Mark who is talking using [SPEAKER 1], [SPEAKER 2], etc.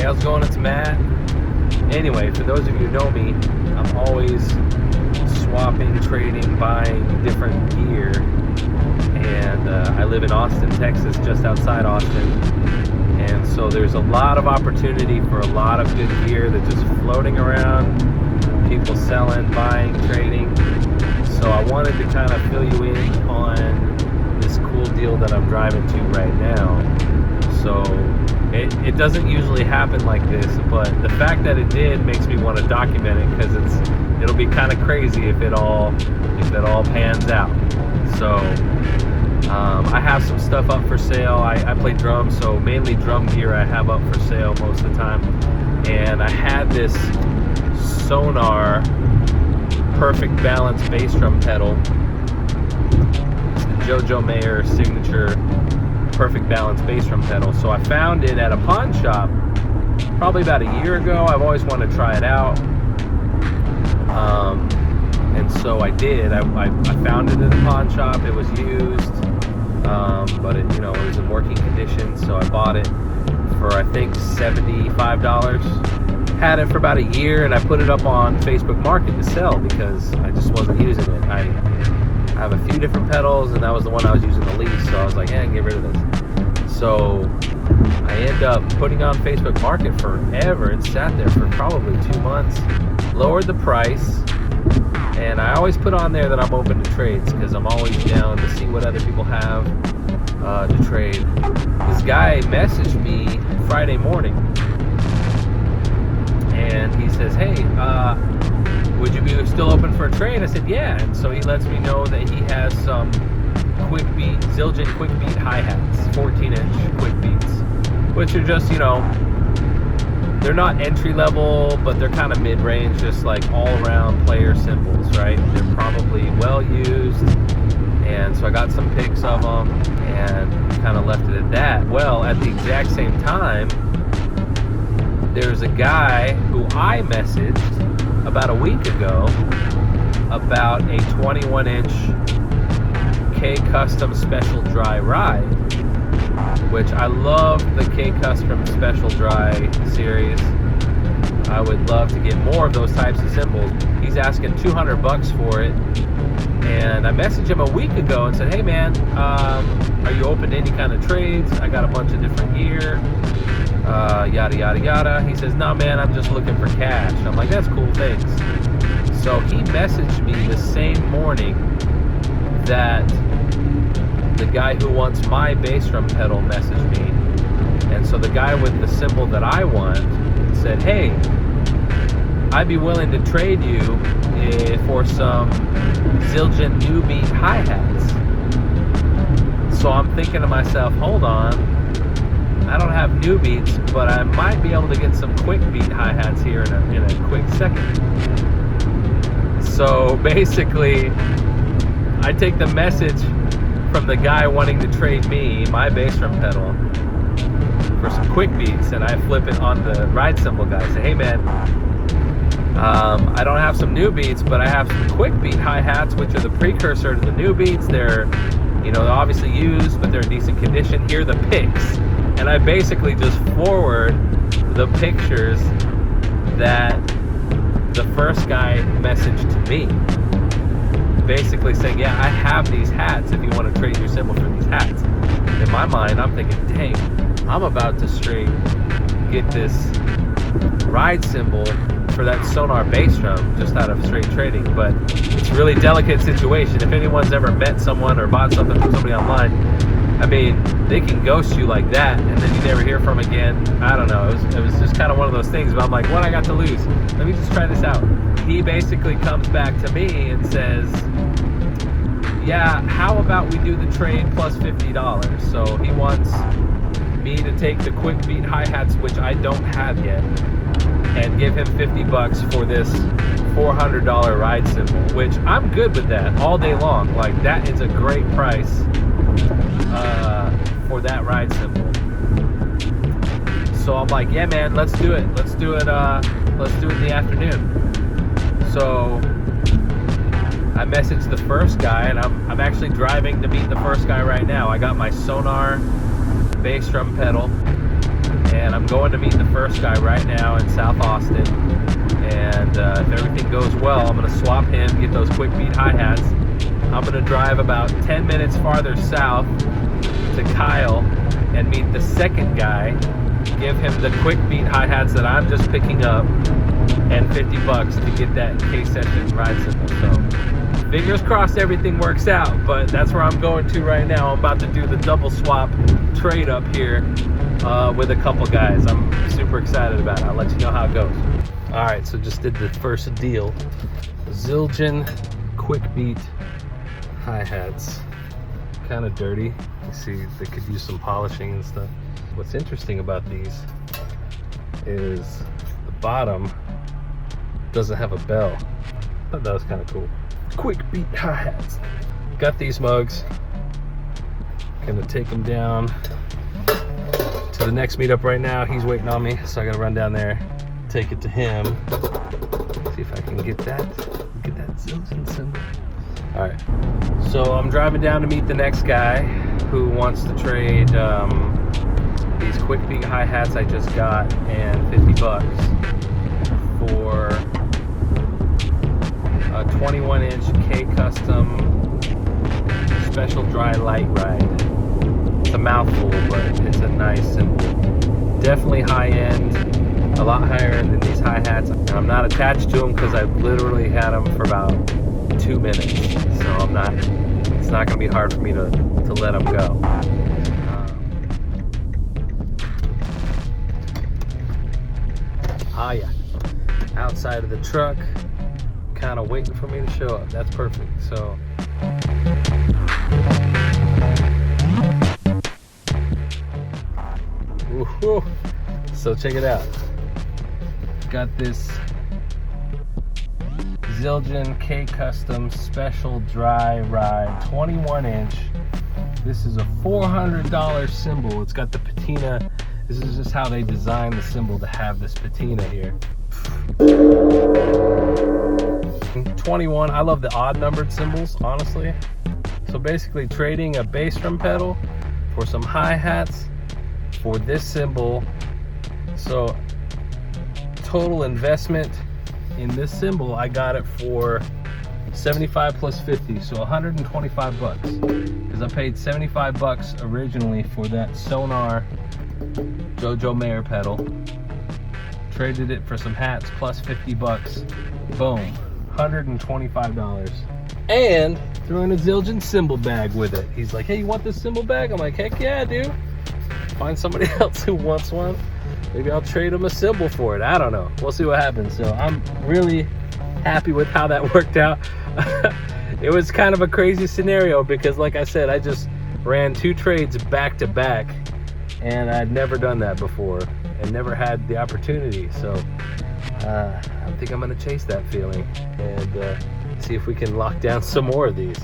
[SPEAKER 1] how's it going? It's Matt. Anyway, for those of you who know me, I'm always swapping, trading, buying different gear. And I live in Austin, Texas, just outside Austin. And so there's a lot of opportunity for a lot of good gear that's just floating around. People selling, buying, trading. So I wanted to kind of fill you in on this cool deal that I'm driving to right now. So it doesn't usually happen like this, but the fact that it did makes me want to document it, because it'll be kind of crazy if it all pans out. So I have some stuff up for sale. I play drums, so mainly drum gear I have up for sale most of the time. And I had this Sonor Perfect Balance bass drum pedal. It's the JoJo Mayer signature Perfect Balance bass drum pedal. So I found it at a pawn shop probably about a year ago. I've always wanted to try it out. And so I did. I found it at a pawn shop. It was used, but it was in working condition. So I bought it for I think $75. Had it for about a year, and I put it up on Facebook Market to sell because I just wasn't using it. I have a few different pedals, and that was the one I was using the least. So I was like, get rid of this. So I ended up putting on Facebook Market forever. It sat there for probably 2 months. Lowered the price. And I always put on there that I'm open to trades, because I'm always down to see what other people have to trade. This guy messaged me Friday morning, and he says, hey, would you be still open for a trade? I said, yeah. And so he lets me know that he has some Zildjian Quick Beat hi-hats, 14-inch Quick Beats, which are just, they're not entry level, but they're kind of mid-range, just like all-around player cymbals, right? They're probably well used, and so I got some pics of them and kind of left it at that. Well, at the exact same time, there's a guy who I messaged about a week ago about a 21-inch K-Custom Special Dry Ride, which I love the K-Custom Special Dry series. I would love to get more of those types of cymbals. He's asking $200 for it, and I messaged him a week ago and said, hey man, are you open to any kind of trades? I got a bunch of different gear, yada yada yada. He says, no man, I'm just looking for cash. I'm like, that's cool, thanks. So he messaged me the same morning that the guy who wants my bass drum pedal messaged me. And so the guy with the cymbal that I want said, hey, I'd be willing to trade you for some Zildjian New Beat hi-hats. So I'm thinking to myself, hold on, I don't have New Beats, but I might be able to get some Quick Beat hi-hats here in a quick second. So basically, I take the message from the guy wanting to trade me my bass drum pedal for some Quick Beats, and I flip it on the ride cymbal guy. I say, hey man, I don't have some New Beats, but I have some Quick Beat hi-hats, which are the precursor to the New Beats. They're they're obviously used, but they're in decent condition. Here are the pics. And I basically just forward the pictures that the first guy messaged to me, basically saying, yeah, I have these hats if you want to trade your cymbal for these hats. In my mind, I'm thinking, dang, I'm about to straight get this ride cymbal for that Sonor bass drum just out of straight trading. But it's a really delicate situation. If anyone's ever met someone or bought something from somebody online, I mean, they can ghost you like that, and then you never hear from them again. I don't know. It was just kind of one of those things, but I'm like, what I got to lose? Let me just try this out. He basically comes back to me and says, yeah, how about we do the trade plus $50? So he wants me to take the Quick Beat hi-hats, which I don't have yet, and give him $50 for this $400 ride cymbal, which I'm good with that all day long. Like, that is a great price for that ride cymbal. So I'm like, yeah man, let's do it. Let's do it in the afternoon. So I messaged the first guy, and I'm actually driving to meet the first guy right now. I got my Sonor bass drum pedal, and and I'm going to meet the first guy right now in South Austin. And if everything goes well, I'm going to swap him, get those quick beat hi-hats. I'm going to drive about 10 minutes farther south to Kyle and meet the second guy, give him the quick beat hi-hats that I'm just picking up, and $50 to get that K-Session ride cymbal. So fingers crossed everything works out, but that's where I'm going to right now. I'm about to do the double swap trade up here with a couple guys. I'm super excited about it. I'll let you know how it goes. All right, so just did the first deal. Zildjian quick beat hi-hats. Kind of dirty. You see they could use some polishing and stuff. What's interesting about these is the bottom doesn't have a bell. I thought that was kind of cool. Quick beat hi-hats. Got these mugs. Gonna take them down to the next meetup right now. He's waiting on me, so I gotta run down there, take it to him. See if I can get that Zildjian symbol. All right, so I'm driving down to meet the next guy who wants to trade these quick beat hi-hats I just got and $50 for a 21-inch K-Custom special dry light ride. It's a mouthful, but it's a nice symbol. Definitely high-end, a lot higher end than these hi-hats. And I'm not attached to them because I've literally had them for about 2 minutes. So it's not going to be hard for me to let them go. Yeah, outside of the truck, kind of waiting for me to show up. That's perfect. So woohoo. So check it out. Got this Zildjian K-Custom Special Dry Ride 21-inch. This is a $400 cymbal. It's got the patina. This is just how they designed the cymbal to have this patina here. 21, I love the odd numbered cymbals, honestly. So basically trading a bass drum pedal for some hi-hats for this cymbal. So total investment in this cymbal, I got it for 75 plus 50, so 125 bucks. Because I paid 75 bucks originally for that Sonor Jojo Mayer pedal. Traded it for some hats plus 50 bucks. Boom, $125. And threw in a Zildjian cymbal bag with it. He's like, hey, you want this cymbal bag? I'm like, heck yeah, dude. Find somebody else who wants one. Maybe I'll trade him a cymbal for it. I don't know. We'll see what happens. So I'm really happy with how that worked out. It was kind of a crazy scenario because, like I said, I just ran 2 trades back to back, and I'd never done that before and never had the opportunity. So I think I'm going to chase that feeling and see if we can lock down some more of these.